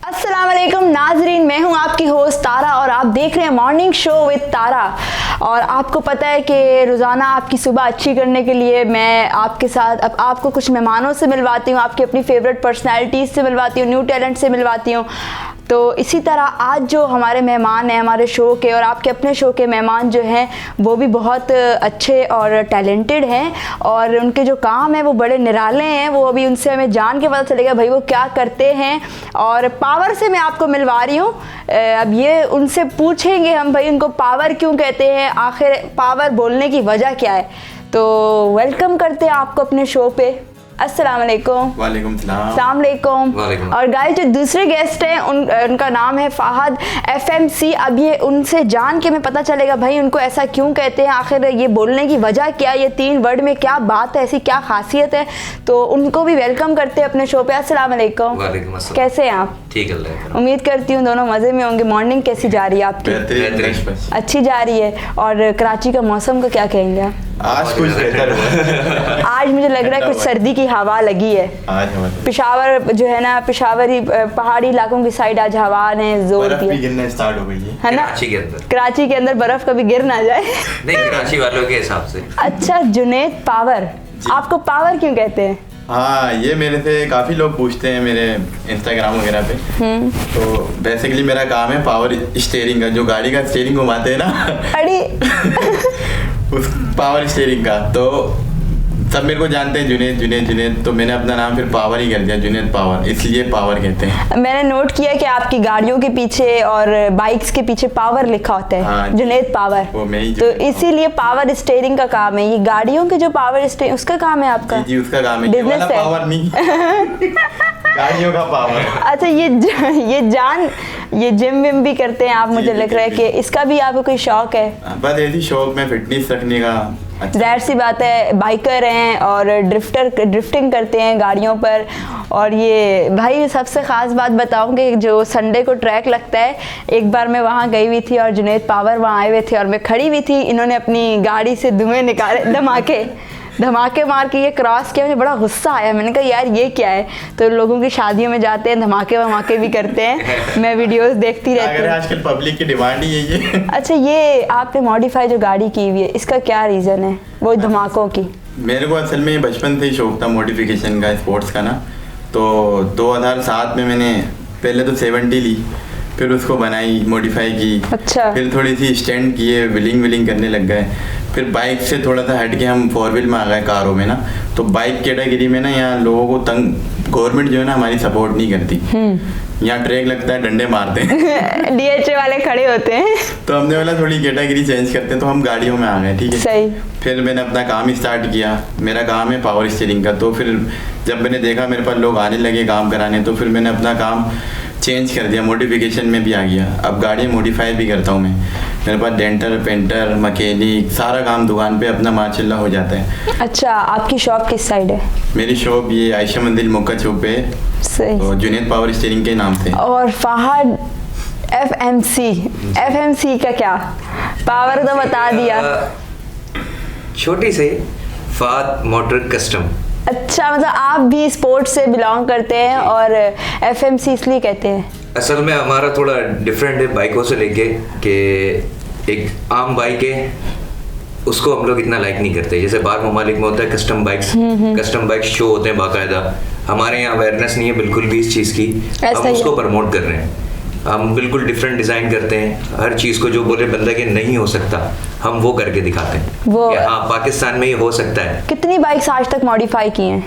अस्सलामुअलैकुम नाजरीन, मैं हूं आपकी होस्ट तारा और आप देख रहे हैं मॉर्निंग शो विद तारा। और आपको पता है कि रोज़ाना आपकी सुबह अच्छी करने के लिए मैं आपके साथ अब आपको कुछ मेहमानों से मिलवाती हूं, आपकी अपनी फेवरेट पर्सनैलिटीज़ से मिलवाती हूं, न्यू टैलेंट से मिलवाती हूं। तो इसी तरह आज जो हमारे मेहमान हैं हमारे शो के और आपके अपने शो के मेहमान जो हैं वो भी बहुत अच्छे और टैलेंटेड हैं और उनके जो काम हैं वो बड़े निराले हैं। वो अभी उनसे हमें जान के पता चलेगा भाई वो क्या करते हैं। और पावर से मैं आपको मिलवा रही हूँ। अब ये उनसे पूछेंगे हम भाई उनको पावर क्यों कहते हैं, आखिर पावर बोलने की वजह क्या है। तो वेलकम करते हैं आपको अपने शो पे। अस्सलाम वालेकुम। वालेकुम सलाम। अस्सलाम वालेकुम। और गाइस जो दूसरे गेस्ट हैं उनका नाम है फहद FMC। अब ये उनसे जान के मैं पता चलेगा भाई उनको ऐसा क्यों कहते हैं, आखिर ये बोलने की वजह क्या, ये 3 वर्ड में क्या बात है, ऐसी क्या खासियत है। तो उनको भी वेलकम करते हैं अपने शो पे। अस्सलाम वालेकुम। वालेकुम अस्सलाम। कैसे हैं आप? ठीक है। उम्मीद करती हूँ दोनों मज़े में होंगे। मॉर्निंग कैसी जा रही है आपकी? अच्छी जा रही है। और कराची का मौसम का क्या कहेंगे आप? आज कुछ बेहतर हुआ। आज मुझे लग रहा है कुछ सर्दी की हवा लगी है। पेशावर जो है ना, पेशावरी पहाड़ी इलाकों की साइड आज हवा ने जोर दिया, बर्फ गिरना स्टार्ट हो गई है ना। कराची के अंदर बर्फ कभी गिर ना जाए। नहीं, कराची वालों के हिसाब से। अच्छा, जुनैद पावर, आपको पावर क्यों कहते हैं? हाँ, ये मेरे से काफ़ी लोग पूछते हैं मेरे इंस्टाग्राम वगैरह पे। तो बेसिकली मेरा काम है पावर स्टीयरिंग का, जो गाड़ी का स्टीयरिंग घुमाते हैं ना उस पावर स्टीयरिंग का। तो सब मेरे को जानते हैं जुनैद, तो मैंने अपना नाम फिर पावर ही कर दिया, जुनैद पावर, इसलिए पावर कहते हैं। मैंने नोट किया कि आपकी गाड़ियों के पीछे और बाइक्स के पीछे पावर लिखा होता है। हाँ, जुनैद पावर, वो मैं ही। तो इसीलिए पावर स्टीयरिंग का काम है। ये गाड़ियों के जो पावर स्टीयरिंग उसका काम है आपका? जी उसका काम है। बिजनेस है, पावर नहीं गाड़ियों का पावर। अच्छा, ये जिम विम भी करते हैं आप? मुझे लग रहा है कि इसका भी आपको कोई शौक है? बस ऐसी शौक में फिटनेस रखने का। अच्छा। जाहिर सी बात है, बाइकर हैं और ड्रिफ्टिंग करते हैं गाड़ियों पर। और ये भाई सबसे ख़ास बात बताऊं कि जो संडे को ट्रैक लगता है, एक बार मैं वहाँ गई हुई थी और जुनैद पावर वहाँ आए हुए थे और मैं खड़ी हुई थी। इन्होंने अपनी गाड़ी से धुएं निकाले, धमाके मार के ये क्रॉस किया। मुझे बड़ा गुस्सा आया, मैंने कहा यार ये क्या है। तो लोगों की शादियों में जाते हैं, धमाके भी करते हैं। मैं वीडियोस देखती रहती हूँ। आजकल पब्लिक की डिमांड ही यही है। अच्छा, ये आपने मॉडिफाई जो गाड़ी की हुई है, इसका क्या रीज़न है वो धमाकों की? मेरे को असल में बचपन से ही शौक था मॉडिफिकेशन का, स्पोर्ट्स का ना। तो 2007 में मैंने पहले तो 70 ली, फिर उसको बनाई, मॉडिफाई की। अच्छा। फिर थोड़ी सी स्टैंड किए, व्हीलिंग करने लग गए। फिर बाइक से थोड़ा सा हट के हम 4 व्हील में आ गए, कारों में ना। तो बाइक कैटेगरी में ना यहाँ लोगों को गवर्नमेंट जो है ना हमारी सपोर्ट नहीं करती। यहाँ ट्रैक लगता है, डंडे मारते हैं DHA वाले खड़े होते हैं। तो हमने बोला थोड़ी कैटेगरी चेंज करते हैं, तो हम गाड़ियों में आ गए। ठीक है, सही। फिर मैंने अपना काम स्टार्ट किया। मेरा काम है पावर स्टीयरिंग का। तो फिर जब मैंने देखा मेरे पास लोग आने लगे काम कराने, तो फिर मैंने अपना काम चेंज कर दिया, मॉडिफिकेशन में भी आ गया। अब गाड़ी मॉडिफाई भी करता हूँ मैं। मेरे पास डेंटर, पेंटर, मैकेनिक, सारा काम दुकान पे अपना माशाल्लाह हो जाता है। अच्छा, आपकी शॉप किस साइड है? मेरी शॉप ये आयशा मंदिर मोक्का चौक पे, तो जुनैद पावर स्टीयरिंग के नाम से। और फहद FMC का क्या पावर तो बता दिया। छोटी से फहद मोटर कस्टम। अच्छा, मतलब आप भी स्पोर्ट्स से बिलोंग करते हैं और FMC इसलिए कहते हैं? असल में हमारा थोड़ा डिफरेंट है बाइकों से लेके, कि एक आम बाइक है उसको हम लोग इतना लाइक नहीं करते। जैसे बाहर ममालिक में होता है कस्टम बाइक्स शो होते हैं बाकायदा। हमारे यहाँ अवेयरनेस नहीं है बिल्कुल भी इस चीज़ की। हम उसको प्रमोट कर रहे हैं। हम बिल्कुल डिफरेंट डिज़ाइन करते हैं। हर चीज़ को जो बोले बंदा कि नहीं हो सकता, हम वो करके दिखाते हैं। वो हाँ, पाकिस्तान में ये हो सकता है। कितनी बाइक्स आज तक मॉडिफाई की हैं?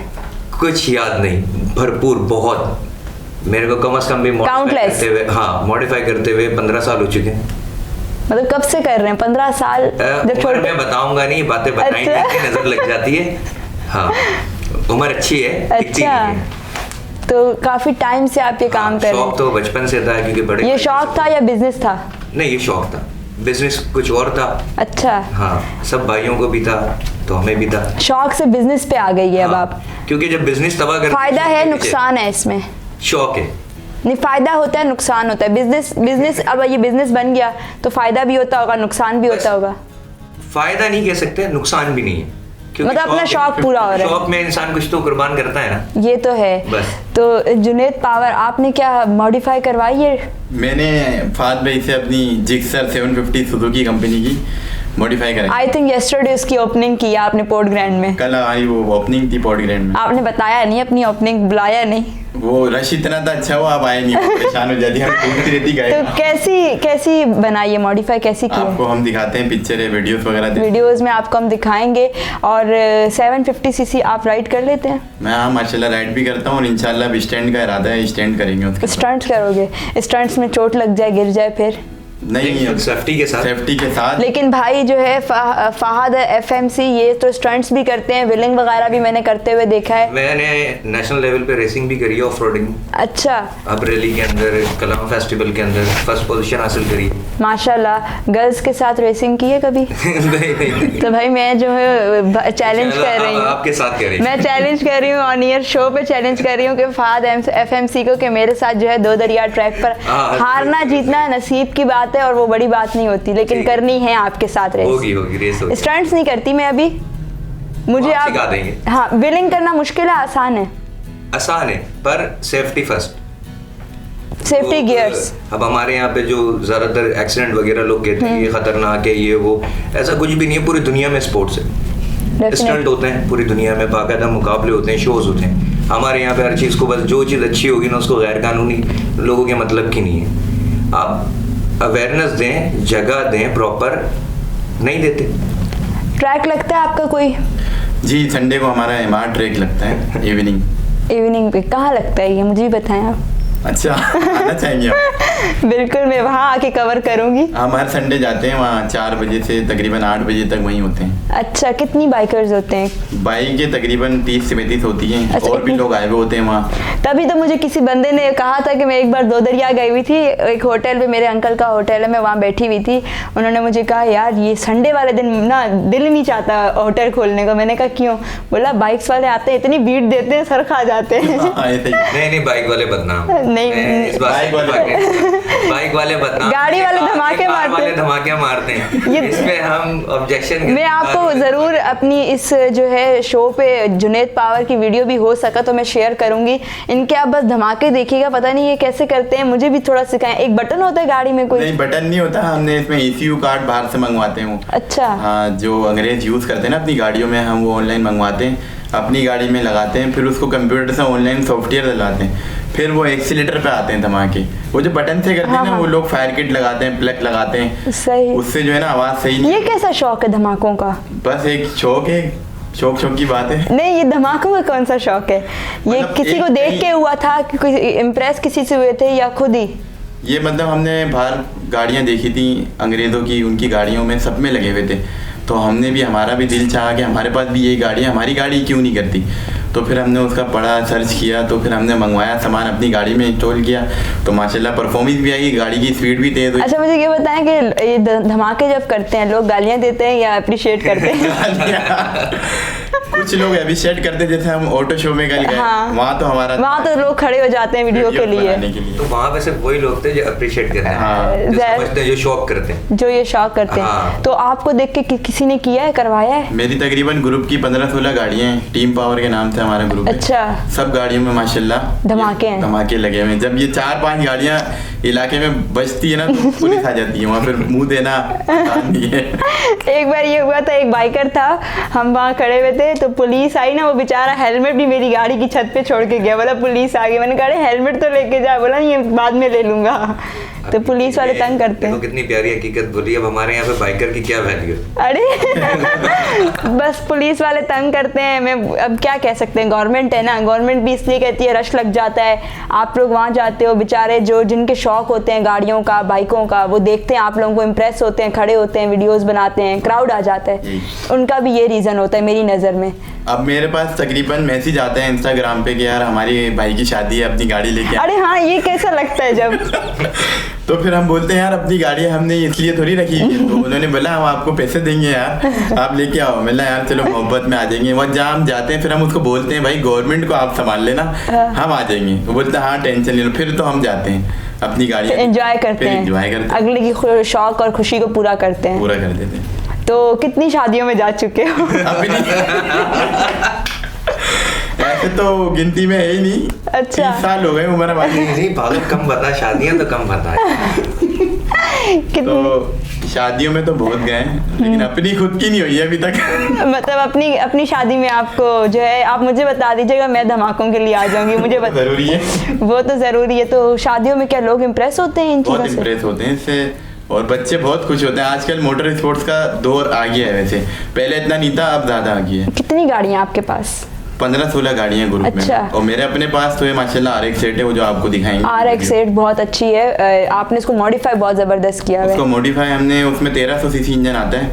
कुछ याद नहीं, भरपूर, बहुत। मेरे को कम से कम भी मॉडिफाई करते हुए 15 साल हो चुके हैं। मतलब कब से कर रहे हैं? 15 साल? मैं बताऊंगा नहीं, बातें बताएंगे कि नजर लग जाती है। हाँ, उम्र अच्छी है। अच्छा, तो काफी टाइम से आप ये काम कर रहे हैं? शौक तो बचपन से था, क्योंकि बड़े। ये शौक था या बिजनेस था? नहीं, ये शौक था। बिजनेस कुछ और था। अच्छा। हाँ, सब भाइयों को भी था तो हमें भी था। शौक से बिजनेस पे आ गई है अब हाँ, आप। क्योंकि जब बिजनेस तबाह कर, फायदा है नुकसान है इसमें? शौक है। नहीं, फायदा होता है नुकसान होता है। बिजनेस अब ये बिजनेस बन गया तो फायदा भी होता होगा, नुकसान भी होता होगा। फायदा नहीं कह सकते, नुकसान भी नहीं है, मतलब अपना शौक पूरा हो रहा है। शौक में इंसान कुछ तो कुर्बान करता है ना। ये तो है। बस। तो जुनैद पावर आपने क्या मॉडिफाई करवाई है? मैंने फाद भाई से अपनी जिक्सर 750 सुजुकी कंपनी की मॉडिफाई कराई। आई थिंक यस्टरडे उसकी ओपनिंग की आपने पोर्ट ग्रैंड में। कल हमारी वो ओपनिंग थी पोर्ट ग्रैंड में। आपने बताया नहीं अपनी ओपनिंग, बुलाया नहीं। वो रश इतना था अच्छा, वो आप आए नहीं, परेशान हो जाती हम घूमती रहती गए। तो कैसी बनाई है, मॉडिफाई कैसी की है? आपको हम दिखाते हैं पिक्चर है, वीडियोस वगैरह। वीडियोस में आपको हम दिखाएंगे। और 750 सीसी आप राइड कर लेते हैं? मैं हाँ माशाल्लाह राइड भी करता हूँ और इंशाल्लाह अब स्टैंड का इरादा है, स्टैंड करेंगे उसके। स्टंट्स करोगे? स्टंट्स में चोट लग जाए, गिर जाए फिर? नहीं, सेफ्टी के साथ। लेकिन भाई जो है फहद FMC ये तो स्टंट्स भी करते हैं, व्हीलिंग वगैरह भी मैंने करते हुए देखा है। मैंने नेशनल लेवल पे रेसिंग भी करी है, ऑफ रोडिंग। अच्छा। अब रैली के अंदर, कलाम फेस्टिवल के अंदर फर्स्ट पोजीशन हासिल करी। माशाल्लाह। गर्ल्स के साथ रेसिंग की है कभी? नहीं। तो भाई मैं जो है चैलेंज कर रही हूँ, आपके साथ कह रही, मैं चैलेंज कर रही हूँ ऑन ईयर शो पे चैलेंज कर रही हूँ कि फहद FMC को कि मेरे साथ जो है दो दरिया ट्रैक पर हारना जीतना नसीब की बात है और वो बड़ी बात नहीं होती, लेकिन करनी है आपके साथ रेस। होगी रेस होगी। स्टंट्स नहीं करती मैं अभी, मुझे आप सिखा देंगे। हाँ, व्हीलिंग करना मुश्किल है आसान है? आसान है पर सेफ्टी फर्स्ट, सेफ्टी गियर्स। अब हमारे यहाँ पे जो ज्यादातर एक्सीडेंट वगैरह लोग कहते हैं ये खतरनाक है ये वो, ऐसा कुछ भी नहीं है। पूरी दुनिया में स्पोर्ट्स है, स्टंट होते हैं पूरी दुनिया में, बाकायदा मुकाबले होते हैं, शोज होते हैं। हमारे यहाँ पे हर चीज़ को बस जो चीज़ अच्छी होगी ना उसको गैर कानूनी लोगों के मतलब की नहीं है। आप अवेयरनेस दें, जगह दें, प्रॉपर नहीं देते। ट्रैक लगता है आपका कोई? जी, संडे को हमारा एमआर ट्रैक लगता है इवनिंग पे। कहाँ लगता है ये मुझे भी बताएं आप। अच्छा, आना चाहेंगे आप? बिल्कुल, मैं वहाँ आके कवर करूंगी। हम हर संडे जाते हैं वहाँ 4 बजे से तकरीबन 8 बजे तक वहीं होते हैं। अच्छा, कितनी बाइकर्स होते हैं? बाइक के तकरीबन 30 से 35 होती हैं। अच्छा, और भी लोग आए हुए होते हैं वहाँ। तभी तो मुझे किसी बंदे ने कहा था कि मैं एक बार दो दरिया गई हुई थी, एक होटल में, मेरे अंकल का होटल है, मैं वहाँ बैठी हुई थी। उन्होंने मुझे कहा यार ये संडे वाले दिन ना दिल ही नहीं चाहता होटल खोलने को। मैंने कहा क्यों? बोला बाइक्स वाले आते हैं, इतनी भीड़ देते हैं, सर खा जाते हैं। नहीं, बाइक वाले बदनाम नहीं, बाइक वाले बदनाम, गाड़ी वाले धमाके मारते हैं। इसमें हम ऑब्जेक्शन। मैं आपको जरूर अपनी इस जो है शो पे जुनैद पावर की वीडियो भी हो सका तो मैं शेयर करूंगी। इनके आप बस धमाके देखिएगा, पता नहीं ये कैसे करते हैं, मुझे भी थोड़ा सिखाएं। एक बटन होता है गाड़ी में कोई? नहीं, बटन नहीं होता, हमने इसमें ECU कार्ड बाहर से मंगवाते हैं। अच्छा। हाँ, जो अंग्रेज यूज करते हैं ना अपनी गाड़ियों में, हम वो ऑनलाइन मंगवाते हैं, अपनी गाड़ी में लगाते हैं, फिर उसको कंप्यूटर से ऑनलाइन सॉफ्टवेयर डलाते हैं, फिर वो एक्सीलेटर पे आते हैं धमाके। वो जो बटन से करते हैं ना, वो लोग फायर किट लगाते हैं, प्लग लगाते हैं, सही, उससे जो है ना आवाज सही नहीं। ये कैसा शौक है धमाकों का? बस एक शौक है, शौक की बात है। नहीं, ये धमाकों का कौन सा शौक है? ये मतलब किसी को देख के हुआ था कि कोई इम्प्रेस किसी से हुए थे या खुद ही? ये मतलब हमने बाहर गाड़ियाँ देखी थी अंग्रेज़ों की, उनकी गाड़ियों में सब में लगे हुए थे, तो हमने भी, हमारा भी दिल चाहा कि हमारे पास भी यही गाड़ियाँ, हमारी गाड़ी क्यों नहीं करती। तो फिर हमने उसका पढ़ा, सर्च किया, तो फिर हमने मंगवाया सामान, अपनी गाड़ी में इंस्टॉल किया, तो माशाल्लाह परफॉर्मेंस भी आई, गाड़ी की स्पीड भी तेज हुई। अच्छा, मुझे ये बताएं कि ये धमाके जब करते हैं लोग गालियाँ देते हैं या अप्रिशिएट करते हैं? कुछ लोग अप्रिशिएट करते, जैसे हम ऑटो शो में कल गए, वहाँ तो लोग खड़े हो जाते हैं वीडियो के लिए। तो वहाँ पे सिर्फ वही लोग थे जो अप्रिशिएट करते हैं, जो समझते हैं, जो शौक करते हैं, जो ये शौक करते हैं। तो आपको देख के किसी ने किया है, करवाया है? मेरी तकरीबन ग्रुप की 15-16 गाड़ियाँ हैं, टीम पावर के नाम से हमारा ग्रुप है। अच्छा। सब गाड़ियों में माशाल्लाह धमाके लगे हुए हैं। जब ये 4-5 गाड़ियाँ इलाके में बजती है ना, तो पुलिस आ जाती है वहाँ, फिर मुंह देना नहीं है। एक बार ये हुआ था, एक बाइकर था, हम वहाँ खड़े हुए थे, तो पुलिस आई ना, वो बेचारा हेलमेट भी मेरी गाड़ी की छत पे छोड़ के गया। बोला पुलिस आ गई, मैंने कहा हेलमेट तो लेके जा, बोला ये बाद में ले लूंगा। तो पुलिस वाले तंग करते हैं। कितनी प्यारी हकीकत बोली। अब हमारे यहाँ पे बाइकर की क्या वैल्यू? अरे बस पुलिस वाले तंग करते हैं, मैं अब क्या कह सकते हैं, गवर्नमेंट है ना, गवर्नमेंट भी इसलिए कहती है रश लग जाता है। आप लोग वहाँ जाते हो, बेचारे जो जिनके शौक होते हैं गाड़ियों का, बाइकों का, वो देखते हैं आप लोगों को, इम्प्रेस होते हैं, खड़े होते हैं, वीडियोस बनाते हैं, क्राउड आ जाता है, उनका भी ये रीज़न होता है मेरी नज़र में। अब मेरे पास तकरीबन मैसेज आते हैं इंस्टाग्राम पे कि यार हमारी भाई की शादी है, अपनी गाड़ी लेके। अरे हाँ, ये कैसा लगता है जब तो फिर हम बोलते हैं यार अपनी गाड़ी हमने इसलिए थोड़ी रखी है। तो उन्होंने बोला हम आपको पैसे देंगे यार, आप लेके आओ। मिला यार चलो मोहब्बत में आ जाएंगे। वहाँ जहाँ हम जाते हैं फिर हम उसको बोलते हैं भाई गवर्नमेंट को आप संभाल लेना, हम आ जाएंगे। वो बोलते हैं हाँ टेंशन ले लो। फिर तो हम जाते हैं अपनी गाड़ी एंजॉय करते हैं, अगले की शौक और खुशी को पूरा करते हैं, पूरा कर देते हैं। तो कितनी शादियों में जा चुके हो? ऐसे तो गिनती में है ही नहीं। अच्छा 30 साल हो गए उम्र हमारी। नहीं पागल कम बता, शादियां तो कम बता। तो शादियों में तो बहुत गए लेकिन अपनी खुद की नहीं हुई है अभी तक। मतलब अपनी शादी में आपको जो है आप मुझे बता दीजिएगा, मैं धमाकों के लिए आ जाऊंगी। मुझे जरूरी है, वो तो जरूरी है। तो शादियों में क्या लोग इम्प्रेस होते हैं इन चीजों से? बहुत इम्प्रेस होते हैं इससे, और बच्चे बहुत खुश होते हैं। आजकल मोटर स्पोर्ट्स का दौर आ गया है, वैसे पहले इतना नहीं था, अब ज्यादा आ गया है। कितनी गाड़ियाँ आपके पास? 15-16 गाड़ियाँ ग्रुप अच्छा। में। और मेरे अपने पास तो ये माशाल्लाह RX 8 है, वो जो आपको दिखाएंगे। RX 8 बहुत अच्छी है, आपने इसको मॉडिफाई बहुत जबरदस्त किया है। उसको मॉडिफाई हमने, उसमें 1300 सीसी इंजन आता है,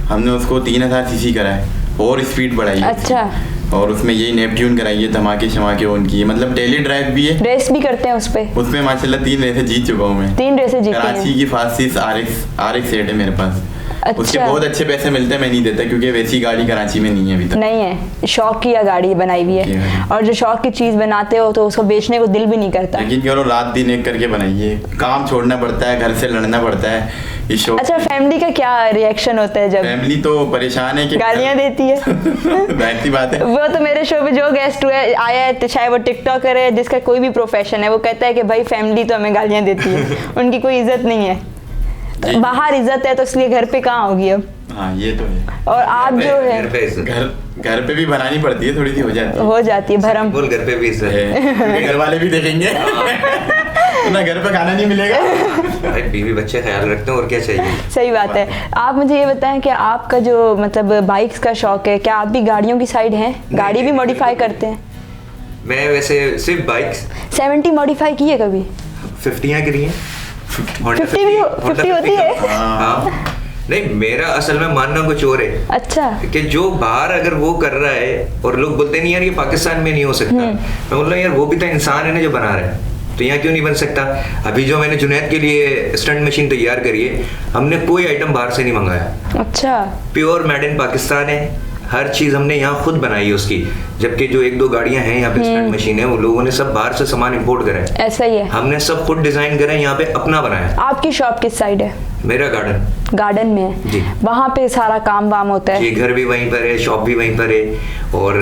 हमने उसको 3000 सीसी करा है और स्पीड बढ़ाई है। अच्छा। और उसमें यही नेपट्यून कराई है, धमाके शमाके उनकी, मतलब टेली ड्राइव भी है। रेस भी करते हैं उसमें माशाल्लाह 3 रेसें जीत चुका हूँ मैं। 3 रेसें जीती हैं। कराची की फास्टेस्ट RX 8 है मेरे पास। अच्छा। उसके बहुत अच्छे पैसे मिलते हैं, मैं नहीं देता क्योंकि वैसी गाड़ी कराची में नहीं है अभी तक। नहीं है, शौक की गाड़ी बनाई हुई है, और जो शौक की चीज बनाते हो तो उसको बेचने को दिल भी नहीं करता। लेकिन करो रात दिन एक करके बनाइए, काम छोड़ना पड़ता है, घर से लड़ना पड़ता है इस शौक। अच्छा फैमिली का क्या रिएक्शन होता है जब? फैमिली तो परेशान है कि गालियाँ देती है। वैसी बात है। वो तो मेरे शो पे जो गेस्ट हुए आया है, तो चाहे वो टिकटॉकर है, जिसका कोई भी प्रोफेशन है, वो कहता है कि भाई फैमिली तो हमें गालियाँ देती है, उनकी कोई इज्जत नहीं है। तो बाहर इज्जत है तो इसलिए घर पे कहाँ होगी अब? हाँ ये तो है। और आप जो है घर पे भी बनानी पड़ती है, थोड़ी सी हो जाती है भरम। बोल घर पे भी इज्जत है, घर वाले भी देखेंगे ना, घर पे खाना नहीं मिलेगा। भाई बीवी बच्चे ख्याल रखते हैं और क्या चाहिए। सही बात है। आप मुझे ये बताएं कि आपका जो मतलब बाइक्स का शौक है, क्या आप भी गाड़ियों की साइड हैं? गाड़ी भी मॉडिफाई करते हैं? मैं वैसे सिर्फ बाइक्स 70 मॉडिफाई की है कभी? 50 की है। 50 होती है? हाँ नहीं, मेरा असल में मानना कुछ और है। अच्छा। कि जो बाहर अगर वो कर रहा है और लोग बोलते नहीं यार ये पाकिस्तान में नहीं हो सकता, मैं बोल रहा हूँ यार वो भी तो इंसान है ना जो बना रहा है, तो यहाँ क्यों नहीं बन सकता? अभी जो मैंने जुनैद के लिए स्टंट मशीन तैयार करी है, हमने कोई आइटम बाहर से नहीं मंगाया। अच्छा। प्योर मेड इन पाकिस्तान है, हर चीज हमने यहाँ खुद बनाई है उसकी। जबकि जो 1-2 गाड़ियां हैं यहाँ पे स्टंट मशीन है, वो लोगों ने सब बाहर से सामान इंपोर्ट करा है। ऐसा ही है, हमने सब खुद डिजाइन करा है, यहाँ पे अपना बनाया। आपकी शॉप किस साइड है? मेरा गार्डन में है जी। वहाँ पे सारा काम वाम होता है? ये घर भी वहीं पर है, शॉप भी वहीं पर है, और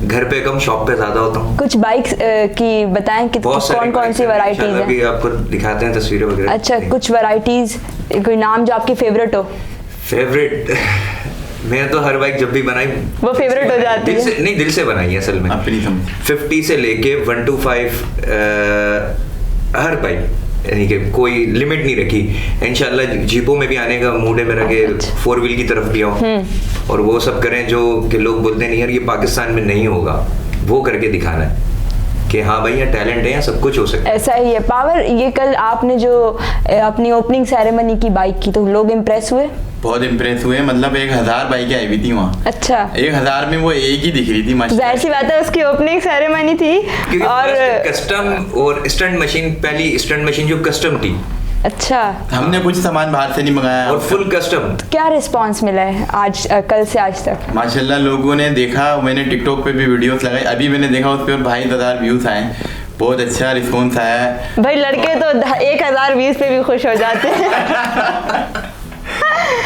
घर पे कम शॉप पे ज्यादा होता हूँ। कुछ बाइक्स की बताएं कि कौन कौन सी वैरायटीज है? अभी आपको दिखाते हैं तस्वीरें वगैरह। अच्छा, कुछ वैरायटीज, कोई नाम जो आपकी फेवरेट हो? फेवरेट मैं तो हर बाइक जब भी बनाई वो फेवरेट हो जाती है। नहीं दिल से बनाई है असल में। 50 से लेके 125 हर बाइक, यानी कि कोई लिमिट नहीं रखी। इंशाल्लाह जीपों में भी आने का मूड है मेरा कि 4 व्हील की तरफ भी आऊँ और वो सब करें जो कि लोग बोलते नहीं यार ये पाकिस्तान में नहीं होगा, वो करके दिखाना है कि हाँ भाई यहाँ टैलेंट है, यहाँ सब कुछ हो सकता है। ऐसा ही है पावर। ये कल आपने जो अपनी ओपनिंग सेरेमनी की बाइक की, तो लोग इम्प्रेस हुए? बहुत इम्प्रेस हुए, मतलब 1000 बाइकें आई हुई थी वहाँ। अच्छा। 1000 में वो एक ही दिख रही थी। जाहिर सी बात है उसकी ओपनिंग सेरेमनी थी। और कस्टम और स्टंट मशीन, पहली स्टंट मशीन जो कस्टम थी। अच्छा। हमने कुछ सामान बाहर से नहीं मंगाया और फुल कस्टम। क्या रिस्पांस मिला है आज कल से आज तक? माशाल्लाह लोगों ने देखा, मैंने टिकटॉक पे भी वीडियोस लगाई, अभी मैंने देखा उस पर 22,000 व्यूज आए, बहुत अच्छा रिस्पॉन्स आया है। भाई लड़के तो 1000 व्यूज पे भी खुश हो जाते हैं।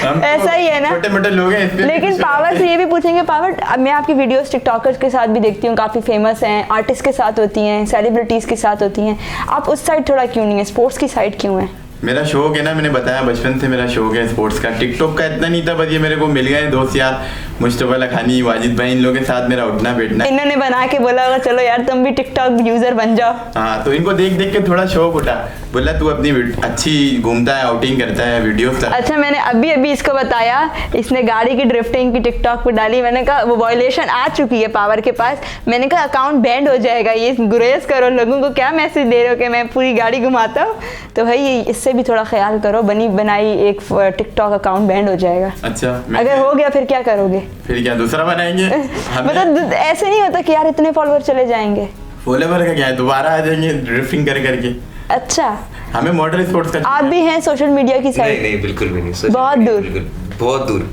ऐसा ही है ना, छोटे मोटे लोग हैं। लेकिन पावर से ये भी पूछेंगे, पावर मैं आपकी वीडियोस टिकटॉकर्स के साथ भी देखती हूँ, काफ़ी फेमस हैं, आर्टिस्ट के साथ होती हैं, सेलिब्रिटीज़ के साथ होती हैं, आप उस साइड थोड़ा क्यों नहीं है, स्पोर्ट्स की साइड क्यों है? मेरा शौक है ना, मैंने बताया बचपन से मेरा शौक है स्पोर्ट्स का। टिकटॉक का इतना नहीं था, बस ये मेरे को मिल गए दोस्त यार, मुस्तफा लखानी, वाजिद भाई, इन लोगों के साथ मेरा उठना बैठना। इन्होंने बना के बोला होगा चलो यार तुम भी टिकटॉक यूजर बन जाओ। हाँ, तो इनको देख देख के थोड़ा शौक उठा, बोला तू अपनी अच्छी घूमता है, आउटिंग करता है, वीडियोस करता है। अच्छा, मैंने अभी इसको बताया, इसने गाड़ी की ड्रिफ्टिंग की टिकटॉक पे डाली, मैंने कहा वो वॉयलेशन आ चुकी है पावर के पास, मैंने कहा अकाउंट बैंड हो जाएगा, ये गुरेज करो, लोगों को क्या मैसेज दे रहे हो कि मैं पूरी गाड़ी घुमाता हूँ, तो भाई इससे भी थोड़ा ख्याल करो, बनी बनाई एक टिकटॉक अकाउंट बैंड हो जाएगा। अच्छा, अगर हो गया फिर क्या करोगे? फिर क्या दूसरा बनाएंगे? मतलब ऐसे नहीं होता कि यार इतने फॉलोअर चले जाएंगे? फॉलोअर का क्या है, दोबारा आ जाएंगे ड्रिफ्टिंग कर करके। अच्छा, हमें मोटर स्पोर्ट्स का आप भी हैं सोशल मीडिया की साइड? नहीं बिल्कुल भी नहीं, social बहुत media दूर? बिल्कुल बहुत दूर।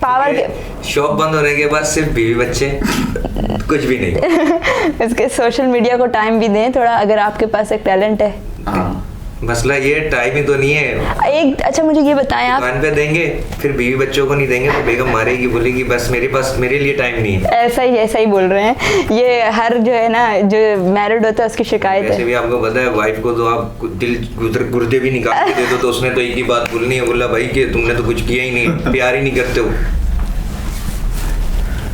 पावर के शॉप बंद होने के बाद सिर्फ बीवी बच्चे, कुछ भी नहीं। इसके सोशल मीडिया को टाइम भी दें थोड़ा, अगर आपके पास एक टैलेंट है। हाँ मसला ये टाइम ही तो नहीं है। एक अच्छा मुझे ये बताएं आप, दुकान पे देंगे फिर बीवी बच्चों को नहीं देंगे तो बेगम मारेगी, बोलेगी बस मेरे पास मेरे लिए टाइम नहीं है। ऐसा ही बोल रहे हैं, ये हर जो है ना जो मैरिड होता है उसकी शिकायत वैसे है। भी आपको पता है वाइफ को तो आप दिल गुर्दे भी निकाल के दे दो तो उसने तो एक ही बात बोलनी है, बोला भाई कि तुमने तो कुछ किया ही नहीं, प्यार ही नहीं करते हो।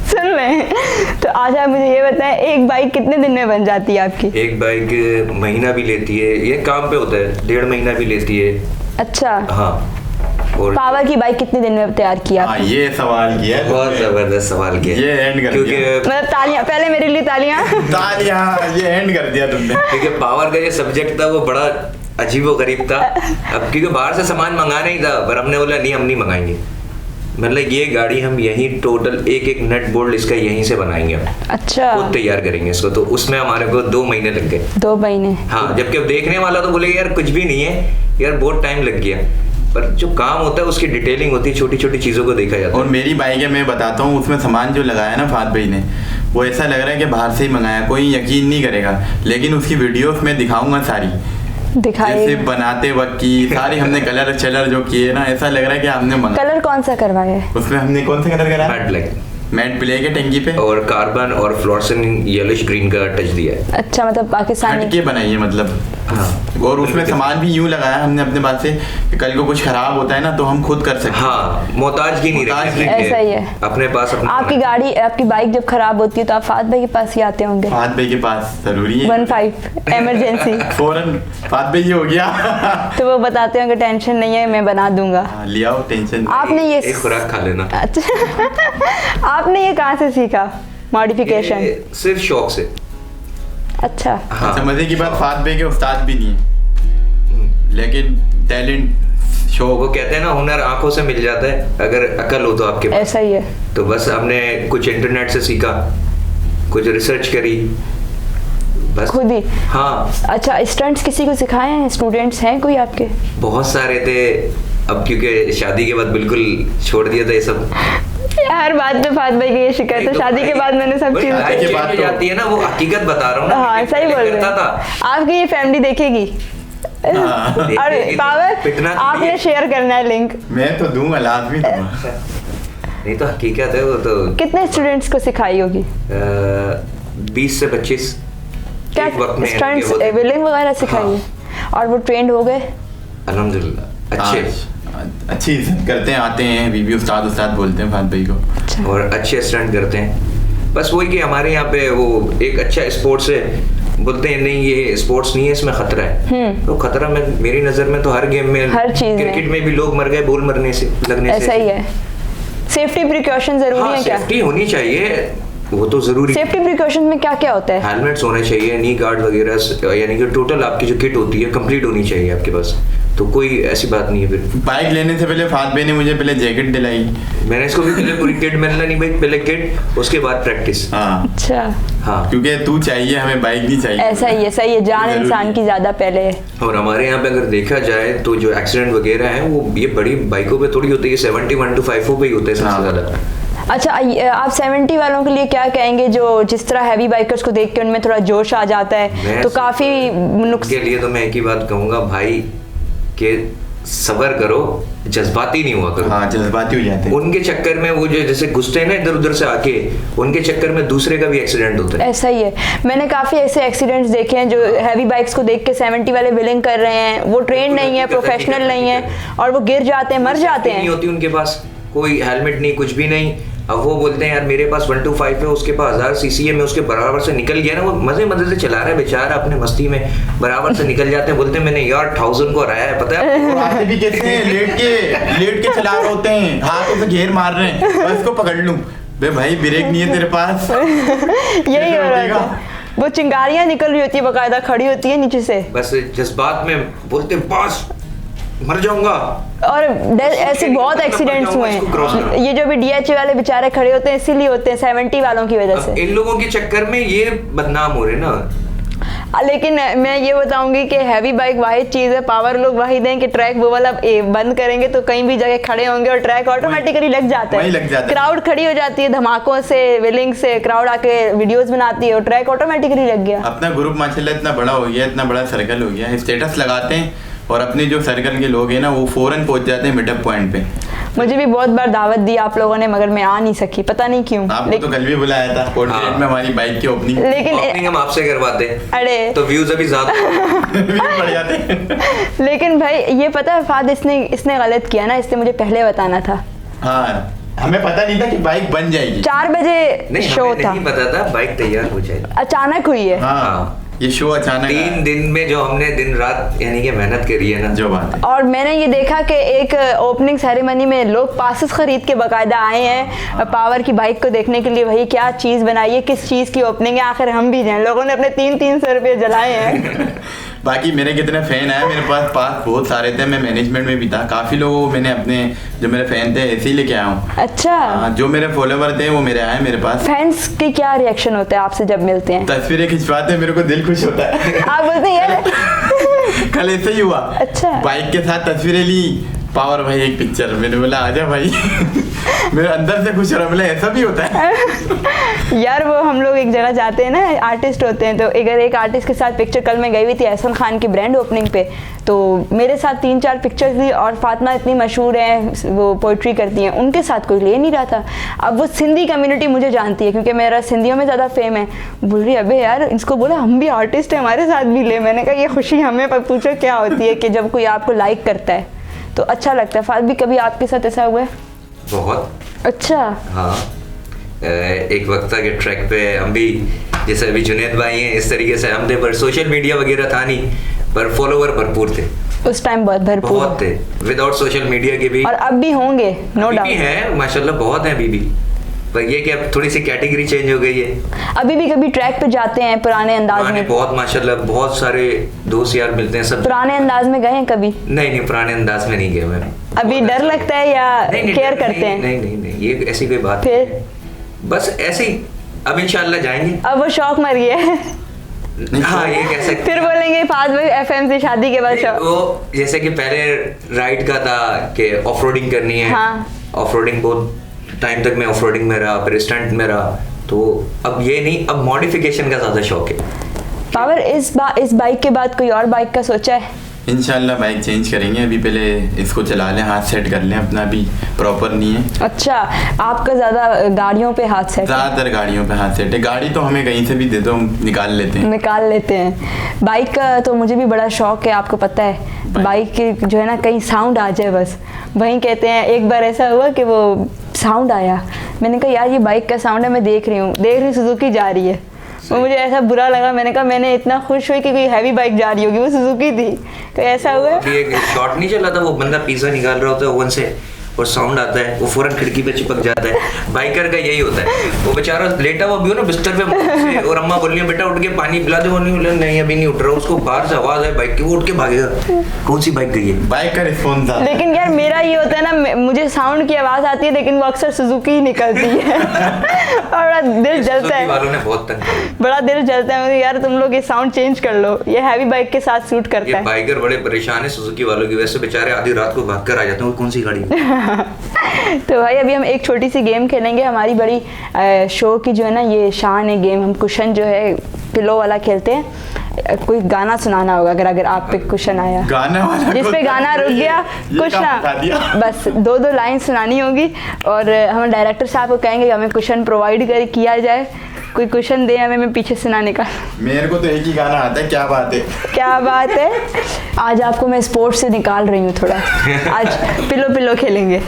सुन रहे हैं? तो आज आप मुझे ये बताएं, एक बाइक कितने दिन में बन जाती है आपकी? एक बाइक महीना भी लेती है, ये काम पे होता है, 1.5 महीना भी लेती है। अच्छा हाँ। और पावर की बाइक कितने दिन में तैयार किया हाँ, आपने? ये सवाल किया है बहुत जबरदस्त सवाल किया, ये एंड कर क्योंकि दिया। मतलब तालियां, पहले मेरे लिए तालियां। ये एंड कर दिया तुमने। क्योंकि पावर का ये सब्जेक्ट था वो बड़ा अजीबो गरीब था। अब क्योंकि बाहर से सामान मंगाना ही था, पर हमने बोला नहीं हम नहीं मंगाएंगे, मतलब ये गाड़ी हम यहीं टोटल एक नट बोल्ट इसका यहीं से बनाएंगे हम, अच्छा खुद तैयार करेंगे इसको। तो उसमें हमारे को 2 महीने लग गए। 2 महीने? हाँ, जबकि अब देखने वाला तो बोलेगा यार कुछ भी नहीं है, यार बहुत टाइम लग गया, पर जो काम होता है उसकी डिटेलिंग होती है, छोटी छोटी चीज़ों को देखा जाता है। और मेरी बाइक है, मैं बताता हूँ, उसमें सामान जो लगाया ना फात भाई ने, वो ऐसा लग रहा है कि बाहर से ही मंगाया, कोई यकीन नहीं करेगा, लेकिन उसकी वीडियोस मैं दिखाऊंगा सारी, दिखाई जैसे बनाते वक्त की सारी हमने कलर चलर जो किए ना, ऐसा लग रहा है कि हमने मंगाया। कलर कौन सा करवाया है? उसमें हमने कौन सा कलर करा? मैट ब्लैक मैट ब्लैक है टंकी पे, और कार्बन और फ्लोरेसेंट येलोइश ग्रीन का टच दिया है। अच्छा मतलब पाकिस्तानी हट के बनाई है मतलब। हाँ। और उसमें सामान भी यूं लगाया हमने अपने पास से कि कल को कुछ खराब होता है ना तो हम खुद कर सकते हैं। हाँ, मोहताज की नहीं मोहताज रखनी नहीं। ऐसा ही है। अपने पास अपना आपकी गाड़ी, आपकी बाइक जब खराब होती है तो आप फात भाई के पास ही आते होंगे? फात भाई के पास जरूरी है, 15 इमरजेंसी। फौरन फात भाई ये हो गया। तो वो बताते होंगे टेंशन नहीं है मैं बना दूंगा। हाँ, लिया हो टेंशन। आपने ये एक खुराक खा लेना। अच्छा आपने ये कहाँ से सीखा मॉडिफिकेशन? ये सिर्फ शौक से। अच्छा हाँ। अच्छा, मजे की बात, फात भाई के उस्ताद भी नहीं है, लेकिन टैलेंट शौक। वो कहते हैं ना हुनर आंखों से मिल जाता है, अगर अकल हो तो आपके पास। ऐसा ही है। तो बस हमने कुछ इंटरनेट से सीखा, कुछ रिसर्च करी, बस खुद ही? हाँ। अच्छा स्टंट्स किसी को सिखाए हैं? स्टूडेंट्स हैं कोई आपके? बहुत सारे थे, अब क्योंकि शादी के बाद बिल्कुल छोड़ दिया था ये सब। हर बात में फात भाई की ये शिकायत है, शादी के बाद मैंने सब चीज शादी के बाद तो- जाती है ना, वो हकीकत बता रहा हूँ ना। हाँ सही बोल रहे करता हैं। था। आपकी ये फैमिली देखेगी और देखेगी तो पावर पिटना तो आपने नहीं है। शेयर करना है लिंक। मैं तो दूंगा, लाजमी दूंगा। नहीं तो हकीकत है वो तो। कितने स्टूडेंट्स को सिखाई होगी? 20 से 25 क्या एक वक्त में स्टंट्स ये होते- विलिंग वगैरह सिखाई है? और वो ट्रेंड हो गए? अल्हम्दुलिल्लाह अच्छे अच्छी इज्जत करते हैं, आते हैं, बीबी उस्ताद बोलते हैं फात भाई को, और अच्छे स्टंट करते हैं। बस वही कि हमारे यहाँ पे वो एक अच्छा स्पोर्ट्स है, बोलते हैं नहीं ये स्पोर्ट्स नहीं है, इसमें खतरा है। तो खतरा में मेरी नजर में तो हर गेम में, हर चीज में। क्रिकेट में भी लोग मर गए बॉल मरने से, लगने से। ऐसा ही है। सेफ्टी प्रिकॉशन जरूरी हाँ, है क्या? सेफ्टी होनी चाहिए, वो तो जरूरी। सेफ्टी प्रिकॉशन में क्या क्या होता है? हेलमेट्स होने चाहिए, नी गार्ड वगैरह, यानी कि टोटल आपकी जो किट होती है कंप्लीट होनी चाहिए आपके पास, तो कोई ऐसी बात नहीं है। फिर बाइक लेने से पहले फात भाई ने मुझे पहले जैकेट दिलाई। मैंने इसको भी पहले पूरी किट मिलना नहीं भाई, पहले किट उसके बाद प्रैक्टिस। हाँ अच्छा हाँ, क्योंकि तू चाहिए, हमें बाइक नहीं चाहिए। ऐसा ही है, सही है, जान जरूरी इंसान है। की ज्यादा पहले है। और हमारे यहाँ पे अगर देखा जाए तो जो एक्सीडेंट वगैरह है वो ये बड़ी बाइकों पे थोड़ी होती है, 71 to 54 पे ही होते हैं सबसे हाँ। ज्यादा। अच्छा आप 70 वालों के लिए क्या कहेंगे जो जिस तरह हैवी बाइकर्स को देख के उनमें थोड़ा जोश आ जाता है, मैं तो काफी के लिए तो मैं एक ही बात कहूंगा भाई कि सबर करो, जज्बाती नहीं हुआ करो। हाँ, जज्बाती हो जाते हैं। उनके चक्कर में वो जो जैसे घुसते हैं ना इधर उधर से आके, उनके चक्कर में दूसरे का भी एक्सीडेंट होता है। ऐसा ही है। मैंने काफी ऐसे एक्सीडेंट्स देखे हैं जो हैवी बाइक्स को देख के 70 वाले विलिंग कर रहे हैं, वो ट्रेन नहीं है, प्रोफेशनल नहीं है, और वो गिर जाते हैं, मर जाते नहीं हैं। होती उनके पास, कोई हेलमेट नहीं, कुछ भी नहीं। अब वो बोलते हैं यार मेरे पास 125 है, उसके पास 1000 सीसी है, मैं उसके बराबर से निकल गया ना, वो मजे मजे से चला रहा है बेचारा अपने मस्ती में, बराबर से निकल जाते हैं, बोलते हैं मैंने यार 1000 को हराया है, पता है। और आते भी कैसे हैं, लेट के चला रहे होते हैं, हाथों से घेर मार रहे हैं, बस इसको पकड़ लूं, बे भाई ब्रेक नहीं है तेरे पास। यही हो रहा रुकेगा? है। वो चिंगारियां निकल रही होती है, बकायदा खड़ी होती है नीचे से, बस जज्बात में बोलते हैं बस मर जाऊंगा। और ऐसे बहुत एक्सीडेंट्स हुए हैं। ये जो भी DH वाले बेचारे खड़े होते हैं इसीलिए होते हैं 70 वालों की वजह अब से। इन लोगों के चक्कर में ये बदनाम हो रहे हैं ना। लेकिन मैं ये बताऊंगी कि हैवी बाइक वाहिद चीज़ है, पावर लोग वाहिद हैं कि ट्रैक वो वाला बंद करेंगे तो कहीं भी जगह खड़े होंगे और ट्रैक ऑटोमेटिकली लग जाता है। क्राउड खड़ी हो जाती है धमाकों से, विलिंग से, क्राउड आके वीडियोस बनाती है और ट्रैक ऑटोमेटिकली लग गया। अपना ग्रुप माशाल्लाह इतना बड़ा हो गया, इतना बड़ा सर्कल हो गया, स्टेटस लगाते हैं और अपने जो सर्कल के लोग हैं ना वो फौरन पहुंच जाते हैं मीटअप पॉइंट पे। मुझे भी बहुत बार दावत दी आप लोगों ने, मगर मैं आ नहीं सकी, पता नहीं क्यों। आपको तो कल भी बुलाया था पोर्ट्रेट में हमारी बाइक की ओपनिंग, लेकिन हम आपसे करवाते। अरे तो व्यूज अभी ज्यादा बढ़ जाते। लेकिन भाई ये पता है फाद, इसने गलत किया ना, इसने मुझे पहले बताना था। हाँ, हमें पता नहीं था कि बाइक बन जाएगी। 4 बजे शो था, नहीं पता था बाइक तैयार हो जाएगी, अचानक हुई है। हाँ, ये शो अचानक 3 दिन में जो हमने दिन रात यानी कि मेहनत करी है ना, जो बात है। और मैंने ये देखा कि एक ओपनिंग सेरेमनी में लोग पासेस खरीद के बाकायदा आए हैं पावर की बाइक को देखने के लिए। भाई क्या चीज़ बनाई है, किस चीज़ की ओपनिंग है, आखिर हम भी जाएं। लोगों ने अपने 300 रुपये जलाए हैं। बाकी मेरे कितने फैन आए मेरे पास बहुत सारे थे, मैं मैनेजमेंट में भी था, काफ़ी लोगों को मैंने अपने जो मेरे फैन थे ऐसे ही लेके आया हूँ। अच्छा, जो मेरे फॉलोवर थे वो मेरे आए मेरे पास। फैंस के क्या रिएक्शन होते हैं आपसे जब मिलते हैं? तस्वीरें खिंचवाते हैं, मेरे को दिल खुश होता है। आप बोलते हैं यार कल ऐसे ही हुआ। अच्छा, बाइक के साथ तस्वीरें ली, पावर भाई एक पिक्चर, मैंने बोला आजा भाई। मेरे अंदर से खुश हो रहा, बोला ऐसा भी होता है। यार वो हम लोग एक जगह जाते हैं ना, आर्टिस्ट होते हैं, तो अगर एक आर्टिस्ट के साथ पिक्चर, कल मैं गई हुई थी एहसन खान की ब्रांड ओपनिंग पे, तो मेरे साथ 3-4 पिक्चर्स थी और फातिमा इतनी मशहूर है, वो पोइट्री करती हैं, उनके साथ कोई ले नहीं रहा था। अब वो सिंधी कम्युनिटी मुझे जानती है क्योंकि मेरा सिंधियों में ज़्यादा फेम है, बोल रही अबे यार इसको बोला हम भी आर्टिस्ट हैं, हमारे साथ भी ले। मैंने कहा ये खुशी हमें पर पूछो क्या होती है कि जब कोई आपको लाइक करता है तो अच्छा लगता है। फाद भी कभी आपके साथ ऐसा हुआ है? बहुत। अच्छा, हाँ, एक वक्त था कि ट्रैक पे हम भी, जैसे अभी जुनैद भाई हैं इस तरीके से हम थे, पर सोशल मीडिया वगैरह था नहीं, पर फॉलोवर भरपूर थे उस टाइम, बहुत थे, विदाउट सोशल मीडिया के भी। और अब भी होंगे, नो डाउट है, माशाल्लाह बहुत है अभी भी, पर ये कि अब थोड़ी सी कैटेगरी चेंज हो गई है। अभी भी कभी ट्रैक पे जाते हैं पुराने अंदाज में? बहुत माशाल्लाह, बहुत सारे दोस्त यार मिलते हैं सब। पुराने अंदाज में गए हैं कभी? नहीं, पुराने अंदाज में नहीं गए मैं। अभी डर लगता है या केयर करते हैं? नहीं, ये ऐसी कोई बात फिर बस ऐसे ही, अब इंशाल्लाह जाएंगे। अब वो शौक मर गया है। हाँ, ये कह सकते। फिर बोलेंगे फाद भाई एफएम से शादी के बाद शौक। वो जैसे कि पहले राइड का था कि ऑफ रोडिंग करनी है। हाँ, ऑफ रोडिंग बहुत टाइम तक मैं ऑफ रोडिंग में रहा, फिर स्टंट में रहा, तो अब ये नहीं, अब मॉडिफिकेशन का ज्यादा शौक है। पावर इस बाइक के बाद कोई और बाइक का सोचा है? इंशाल्लाह बाइक चेंज करेंगे, अभी पहले इसको चला लें, हाथ सेट कर लें, अपना भी प्रॉपर नहीं है। अच्छा, आपका ज्यादा गाड़ियों पे हाथ सेट? ज्यादातर गाड़ियों पे हाथ सेट है, गाड़ी तो हमें कहीं से भी दे दो हम निकाल लेते हैं। बाइक का तो मुझे भी बड़ा शौक है, आपको पता है, बाइक की जो है ना कहीं साउंड आ जाए बस वहीं कहते हैं। एक बार ऐसा हुआ कि वो साउंड आया, मैंने कहा यार ये बाइक का साउंड है, मैं देख रही सुजुकी जा रही है, वो मुझे ऐसा बुरा लगा, मैंने कहा मैंने इतना खुश हुई कि कोई हैवी बाइक जा रही होगी, वो सुजुकी थी। तो ऐसा हुआ एक शॉट नहीं चला था, वो बंदा पिज्जा निकाल रहा होता है ओवन से और साउंड आता है, वो फौरन खिड़की पे चिपक जाता है। बाइकर का यही होता है, वो बेचारा लेटा हुआ भी हो ना बिस्तर पे और अम्मा बोल रही है बेटा उठ के पानी पिला दो, नहीं अभी नहीं उठ रहा, उसको बाहर से आवाज है बाइक की, वो उठ के भागेगा। कौन सी बाइक गई है? बाइक का रिस्पॉन्स था। लेकिन यार मेरा ये होता है ना, मुझे साउंड की आवाज आती है लेकिन वो अक्सर सुजुकी ही निकलती है। और बड़ा दिल जलता है, वालों ने बहुत तंग, बड़ा दिल जलता है यार, तुम लोग ये साउंड चेंज कर लो, ये हैवी बाइक के साथ सूट करता है। बाइकर बड़े परेशान है सुजुकी वालों की वजह से, बेचारे आधी रात को भाग कर आ जाते हैं, कौन सी गाड़ी। तो भाई अभी हम एक छोटी सी गेम खेलेंगे, हमारी बड़ी शो की जो है ना ये शान है गेम। हम कुशन जो है पिलो वाला खेलते हैं, कोई गाना सुनाना होगा, अगर आप पे कुशन आया, गाना वाला जिस पे गाना रुक गया कुछ ना, बस 2-2 लाइन सुनानी होगी और हम डायरेक्टर साहब को कहेंगे हमें कुशन प्रोवाइड किया जाए, कोई क्वेश्चन दे हमें, मैं पीछे सुनाने का। मेरे को तो एक ही गाना आता है, क्या बात है, क्या बात है। आज आपको मैं स्पोर्ट्स से निकाल रही हूँ थोड़ा, आज पिलो खेलेंगे।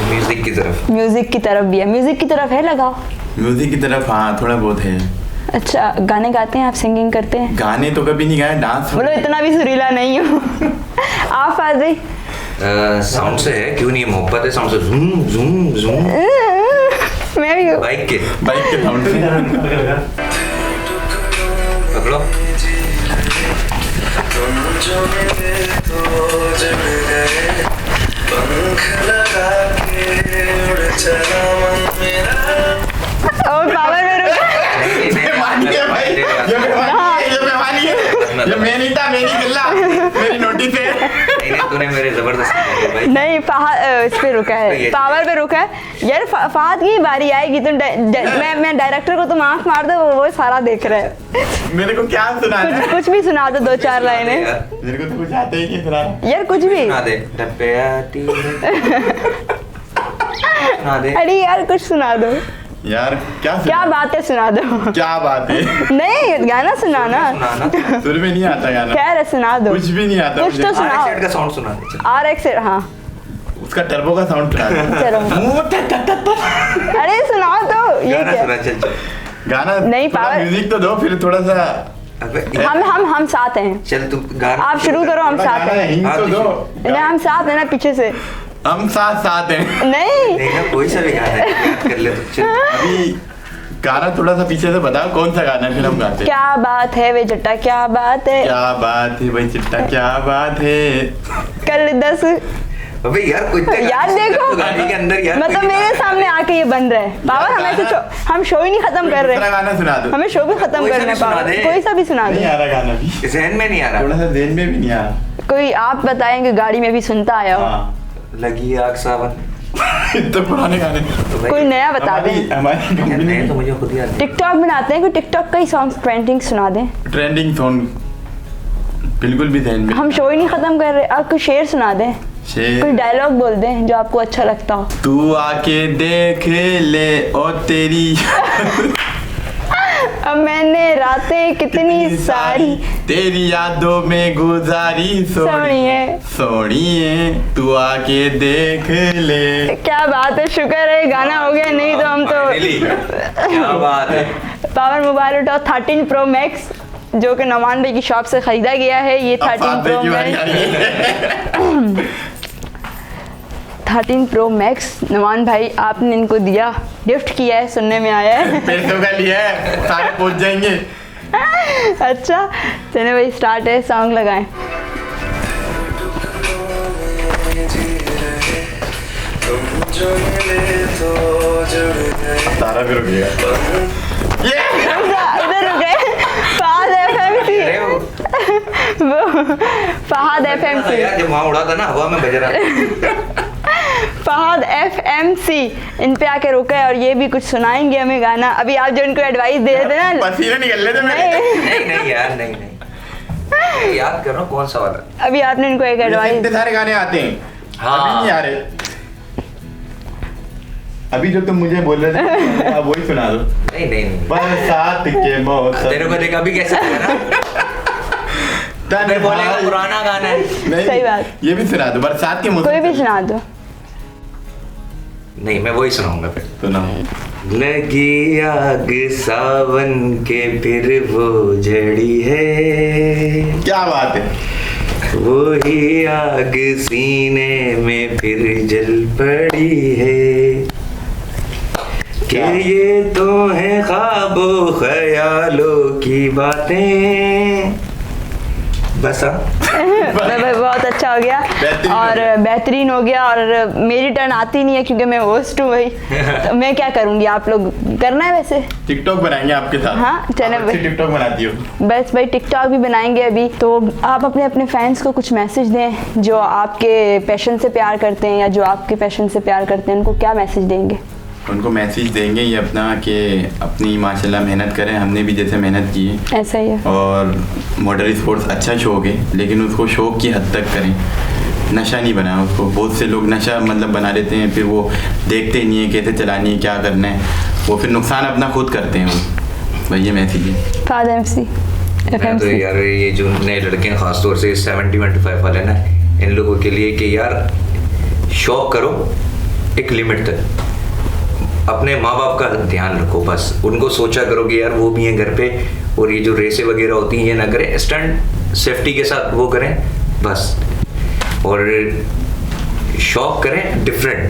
म्यूजिक की तरफ भी है, म्यूजिक की तरफ है, लगाओ म्यूजिक की तरफ। हाँ थोड़ा बहुत है। अच्छा, गाने गाते हैं आप, सिंगिंग करते हैं? गाने तो कभी नहीं गाए, डांस बोलो इतना भी सुरीला नहीं हूँ। आप आ जाइए। साउंड से है, क्यों नहीं, मोहब्बत है साउंड से, ज़ूम ज़ूम ज़ूम। मैं भी बाइक के साउंड से पकड़ो। और पावर में नहीं इस पे रुका है, पावर पे रुका है यार। फहद की बारी आएगी तो मैं डायरेक्टर को तुम आंख मार दो, वो सारा देख रहे हैं। मेरे को क्या सुना है? कुछ भी सुना दो, 2-4 लाइनें। मेरे को तो कुछ आता ही नहीं सुना यार, कुछ भी सुना दे। अरे यार कुछ सुना दो यार। क्या बात है, सुना दो। क्या बात है? नहीं गाना सुनाना, सुर में नहीं आता गाना। खैर सुना दो, कुछ भी नहीं आता कुछ तो सुनाओ। RX का साउंड सुना दे। RX, हाँ उसका टर्बो का साउंड सुना दे। चलो अरे सुनाओ तो। ये क्या चल गाना नहीं, पावर म्यूजिक तो दो, फिर थोड़ा सा। हम साथ हैं। चल तू गाना आप शुरू करो, हम साथ हैं। हिंट तो दो। नहीं, हम साथ हैं ना, पीछे से। हम साथ हैं। नहीं ना, कोई सा भी गाना याद कर ले तो। चल अभी गाना थोड़ा सा पीछे से बताओ कौन सा गाना है, फिर हम गाते हैं। क्या बात है वे जट्टा, क्या बात है, क्या बात है भाई चिट्टा, क्या बात है। कल 10। अबे यार कोई यार देखो, तो गाड़ी के अंदर यार मतलब मेरे सामने आके ये बन रहा है। पावर हम शो ही नहीं खत्म कर रहे, गाना सुना दो। हमें शो भी खत्म करना है। पावर कोई सा भी सुना दो। नहीं आ रहा गाना भी, ज़हन में नहीं आ रहा, थोड़ा सा ज़हन में भी नहीं आ रहा। कोई आप बताएंगे, गाड़ी में भी सुनता आया हो। लगी आग सावन। इतने पुराने गाने। कोई नया बता दें। हमारी कंपनी नहीं तो मुझे खुद याद नहीं। टिकटॉक बनाते हैं, कोई टिकटॉक का ही सॉन्ग ट्रेंडिंग सुना दें। ट्रेंडिंग सॉन्ग बिल्कुल भी ध्यान में। हम शो ही नहीं खत्म कर रहे। आप कोई शेर सुना दें, कोई डायलॉग बोल दें जो आपको अच्छा लगता हो। तू आके देख ले ओ तेरी अब मैंने रातें कितनी सारी तेरी यादों में गुजारी, सोनिए सोनिए तू आके देख ले। क्या बात है, शुक्र है गाना हो गया, नहीं तो हम तो क्या बात है। पावर मोबाइल उठाओ 13 Pro Max, जो कि नमान भाई की शॉप से खरीदा गया है। ये 13 Pro Max 13 Pro Max नमान भाई आपने इनको दिया, गिफ्ट किया है, सुनने में आया है। पैसों का लिया है, सारे पहुंच जाएंगे। अच्छा चले भाई, स्टार्ट है, सॉन्ग लगाएं। सारा भी रुकेगा। इधर रुके। फहद FMC, वो फहद FMC जब वहाँ उड़ा था ना, हवा में बज रहा। फहद FMC इन पे आके रुका है और ये भी कुछ सुनाएंगे हमें गाना। अभी आप जो इनको एडवाइस दे रहे थे ना, पसीने निकल रहे थे मेरे। नहीं यार, नहीं याद कर रहा हूँ कौन सा वाला। अभी आपने इनको एक एडवाइस। इतने सारे गाने आते हैं, हाँ। अभी नहीं आ रहे। अभी जो तुम मुझे बोल रहे थे आप वही सुना दो। नहीं बरसात के मौसम। तेरे को देखा अभी कैसे तने बोलेगा पुराना गाना है। सही बात, ये भी सुना दो, बरसात के मौसम। कोई भी सुना दो। नहीं, मैं वही सुनाऊंगा फिर। सुनाओ। लगी आग सावन के फिर वो जड़ी है, क्या बात है। वही आग सीने में फिर जल पड़ी है, कि ये तो है ख्वाबों ख्यालों की बातें। बस बहुत अच्छा हो गया और बेहतरीन हो गया। और मेरी टर्न आती नहीं है क्योंकि मैं होस्ट हूँ भाई, तो मैं क्या करूँगी, आप लोग करना है। वैसे टिकटॉक बनाएंगे आपके साथ। हाँ चले भाई, टिकटॉक बनाती हो। बस भाई टिकटॉक भी बनाएंगे अभी। तो आप अपने अपने फैंस को कुछ मैसेज दें जो आपके पैशन से प्यार करते हैं, या जो आपके पैशन से प्यार करते हैं, उनको क्या मैसेज देंगे? उनको मैसेज देंगे ये अपना कि अपनी माशाल्लाह मेहनत करें, हमने भी जैसे मेहनत की है। ऐसा ही है। और मॉडल स्पोर्ट्स अच्छा शौक है, लेकिन उसको शौक की हद तक करें, नशा नहीं बनाया उसको। बहुत से लोग नशा मतलब बना लेते हैं, फिर वो देखते नहीं है कैसे चलानी है, क्या करना है, वो फिर नुकसान अपना खुद करते हैं। वो भाई ये मैसेज है। फहद FMC। तो यार ये जो नए लड़के हैं, खासतौर से 70-25 वाले ना, इन लोगों के लिए कि यार शौक करो एक लिमिट तक, अपने माँ बाप का ध्यान रखो, बस उनको सोचा करो कि यार वो भी हैं घर पे, और ये जो रेसें वगैरह होती हैं ये ना करें, स्टंट सेफ्टी के साथ वो करें बस, और शौक करें डिफरेंट।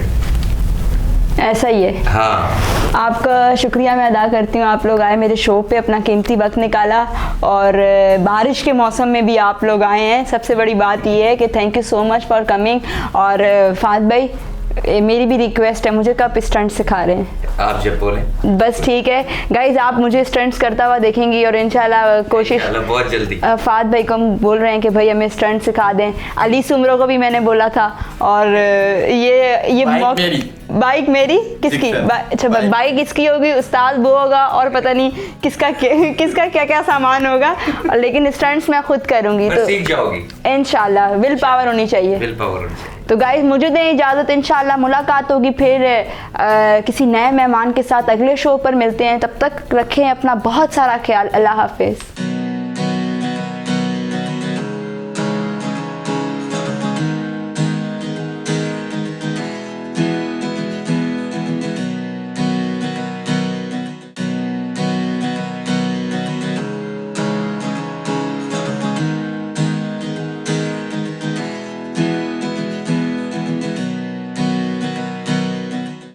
ऐसा ही है। हाँ, आपका शुक्रिया मैं अदा करती हूँ, आप लोग आए मेरे शो पे, अपना कीमती वक्त निकाला, और बारिश के मौसम में भी आप लोग आए हैं। सबसे बड़ी बात ये है कि thank you so much for coming. और फहद भाई मेरी भी रिक्वेस्ट है, मुझे कब स्टंट सिखा रहे हैं? आप जब बोलें। बस ठीक है गाइज, आप मुझे स्टंट्स करता हुआ देखेंगी और इंशाल्लाह कोशिश बहुत जल्दी। फाद भाई को हम बोल रहे हैं कि भाई हमें स्टंट सिखा दें, अली सुमरो को भी मैंने बोला था। और ये बाइक मेरी किसकी? अच्छा बाइक किसकी होगी? उस्ताद वो होगा और पता नहीं किसका क्या क्या सामान होगा, लेकिन स्टंट्स मैं खुद करूँगी तो सीख जाओगी इंशाल्लाह। विल पावर होनी चाहिए। विल पावर होनी चाहिए। तो गाइज मुझे दें इजाज़त, इंशाल्लाह मुलाकात होगी फिर किसी नए मेहमान के साथ अगले शो पर मिलते हैं। तब तक रखें अपना बहुत सारा ख्याल। अल्लाह हाफिज़।